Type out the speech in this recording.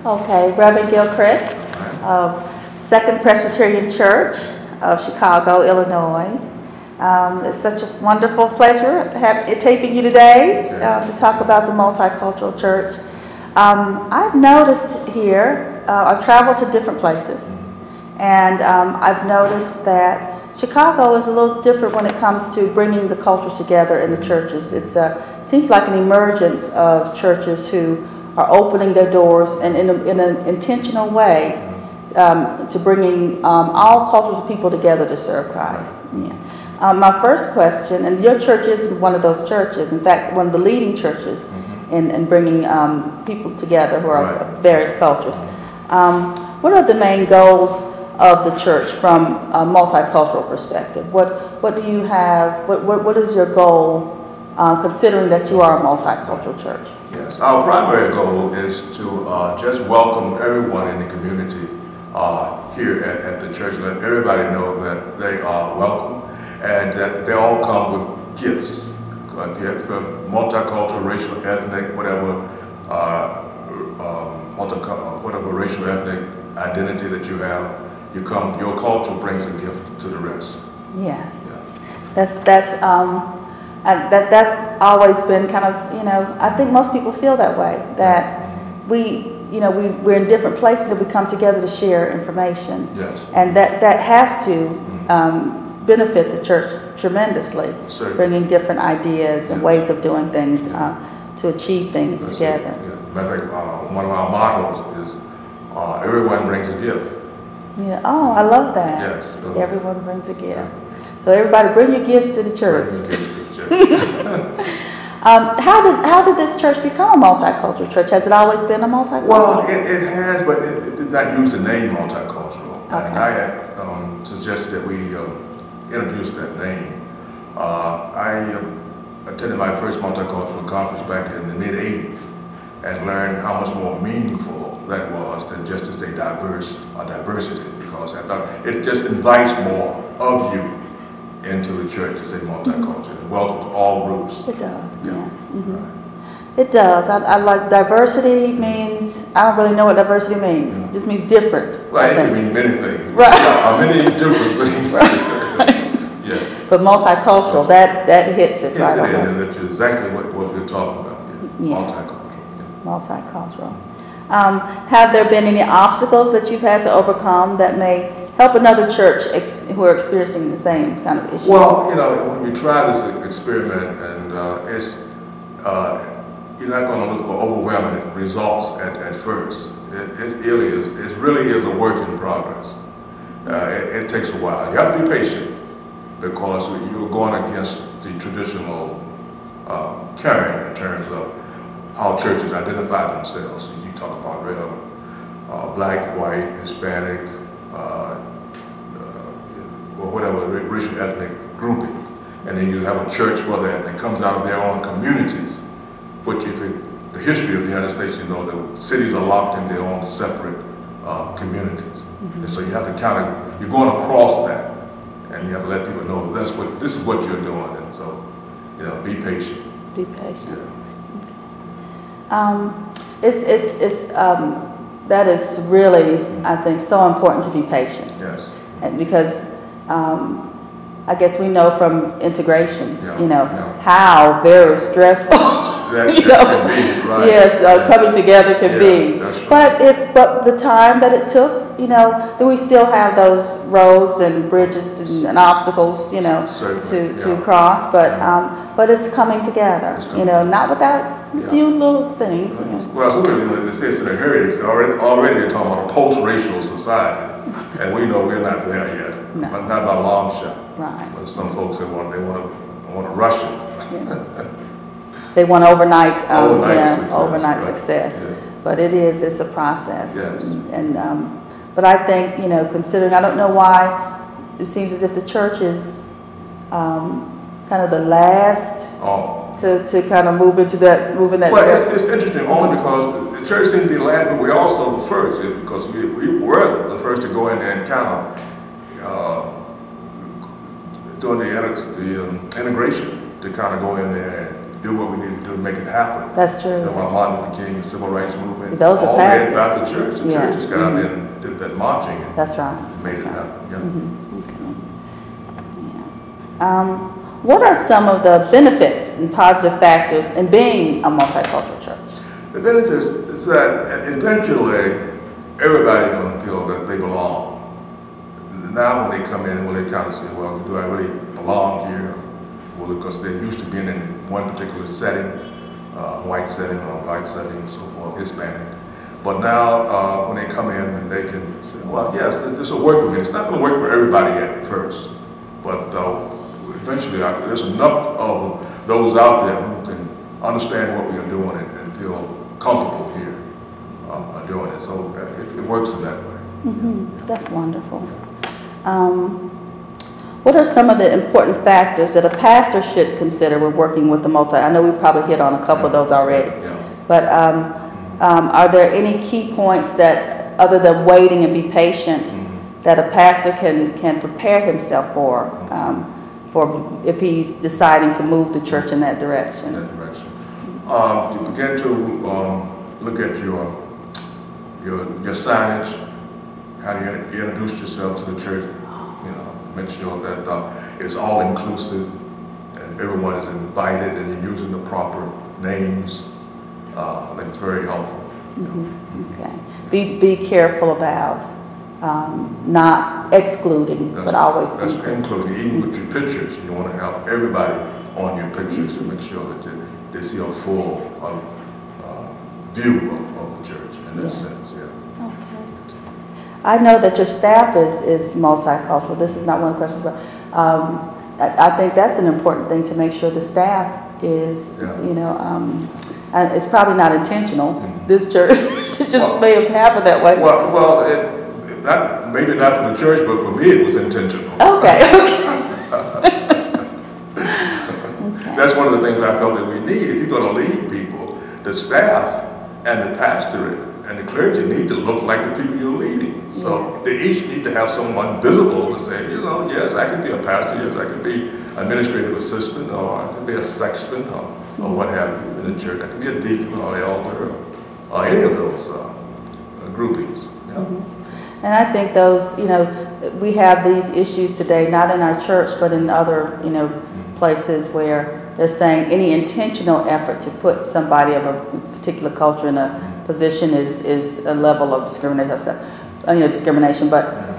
Okay, Reverend Gilchrist of Second Presbyterian Church of Chicago, Illinois. It's such a wonderful pleasure taping you today to talk about the multicultural church. I've noticed here, I've traveled to different places, and I've noticed that Chicago is a little different when it comes to bringing the cultures together in the churches. It seems like an emergence of churches who are opening their doors and in an intentional way to bringing all cultures of people together to serve Christ. Yeah. My first question, and your church is one of those churches, in fact, one of the leading churches in bringing people together who are of various cultures. What are the main goals of the church from a multicultural perspective? What do you have, what is your goal considering that you are a multicultural church? Yes, our primary goal is to just welcome everyone in the community here at the church. Let everybody know that they are welcome and that they all come with gifts. If you have multicultural, racial, ethnic, whatever racial, ethnic identity that you have, your culture brings a gift to the rest. Yes, that's always been kind of, I think most people feel that way, that we're in different places and we come together to share information. Yes. And that has to benefit the church tremendously, bringing different ideas and ways of doing things to achieve things together. Matter of fact, one of our mottos is everyone brings a gift. Yeah. Oh, I love that. Yes. Everyone brings a gift. So everybody, bring your gifts to the church. Bring your gifts to the church. How did this church become a multicultural church? Has it always been a multicultural? Well, it has, but it did not use the name multicultural. Okay. And I had suggested that we introduce that name. I attended my first multicultural conference back in the mid-'80s and learned how much more meaningful that was than just to say diverse or diversity, because I thought it just invites more of you into the church to say multicultural. Welcome to all groups. It does, yeah. Right. It does. I like diversity means, I don't really know what diversity means. It just means different. Well, it can mean many things. Right. Many different things. Right. Yeah. But multicultural, that hits it right away. And that's exactly what we're talking about here. Yeah. Multicultural. Yeah. Multicultural. Have there been any obstacles that you've had to overcome that may help another church who are experiencing the same kind of issue? Well, when we try this experiment, and you're not going to look for overwhelming results at first. It really is a work in progress. It takes a while. You have to be patient because you're going against the traditional canon in terms of how churches identify themselves. You talk about black, white, Hispanic, or whatever racial ethnic grouping, and then you have a church for that, and it comes out of their own communities. Which, if the history of the United States, the cities are locked in their own separate communities, and so you have to you're going across that, and you have to let people know this is what you're doing, and so be patient. Be patient. Yeah. That is really, I think, so important to be patient. Yes. And because I guess we know from integration, how very stressful that can be, right. Yes, coming together can be. That's right. But the time that it took, do we still have those roads and bridges and obstacles, to cross? But it's coming together, not without a few little things. Right. Well, so it says in the heritage already they're talking about a post-racial society, and we know we're not there yet, but not by a long shot. Right. But some folks want to rush it. Yeah. They want overnight success. success. Yeah. But it's a process. Yes. But I think, considering, I don't know why it seems as if the church is kind of the last to kind of move in that direction. Well, it's interesting only because the church seemed to be last, but we're also the first, because we were the first to go in there and kind of doing the integration to kind of go in there do what we need to do to make it happen. That's true. You know, while Martin Luther King, the Civil Rights Movement, Those are all led by pastors. the church. The Yeah. church just got out there and did that marching and That's right. made it That's right. happen. Yeah. Okay. Yeah. What are some of the benefits and positive factors in being a multicultural church? The benefit is that eventually everybody's going to feel that they belong. Now when they come in, well, they kind of say, well, do I really belong here? Well, because they're used to being in one particular setting, white setting or black setting and so forth, Hispanic. But now when they come in, and they can say, well, yes, this will work for me. It's not going to work for everybody at first, but eventually there's enough of those out there who can understand what we are doing and feel comfortable here doing it. So it works in that way. That's wonderful. What are some of the important factors that a pastor should consider when working with the I know we probably hit on a couple of those already, but are there any key points that, other than waiting and be patient, that a pastor can prepare himself for if he's deciding to move the church in that direction? To begin to look at your signage, how do you introduce yourself to the church, make sure that it's all inclusive and everyone is invited and you're using the proper names. I think it's very helpful. Okay. Be careful about not excluding, but always including. Even with your pictures, you want to have everybody on your pictures and make sure that they see a full view of the church in that sense. Okay. I know that your staff is multicultural. This is not one of the questions, but I think that's an important thing to make sure the staff is, and it's probably not intentional. This church just may have happened that way. Well, maybe not for the church, but for me it was intentional. Okay. That's one of the things I felt that we need. If you're going to lead people, the staff and the pastorate and the clergy need to look like the people you're leading. So they each need to have someone visible to say, yes, I can be a pastor, yes, I can be administrative assistant, or I can be a sexton, or what have you in the church. I can be a deacon or an elder, or any of those groupings. And I think those, we have these issues today, not in our church, but in other, places where they're saying any intentional effort to put somebody of a particular culture in a position is a level of discrimination. But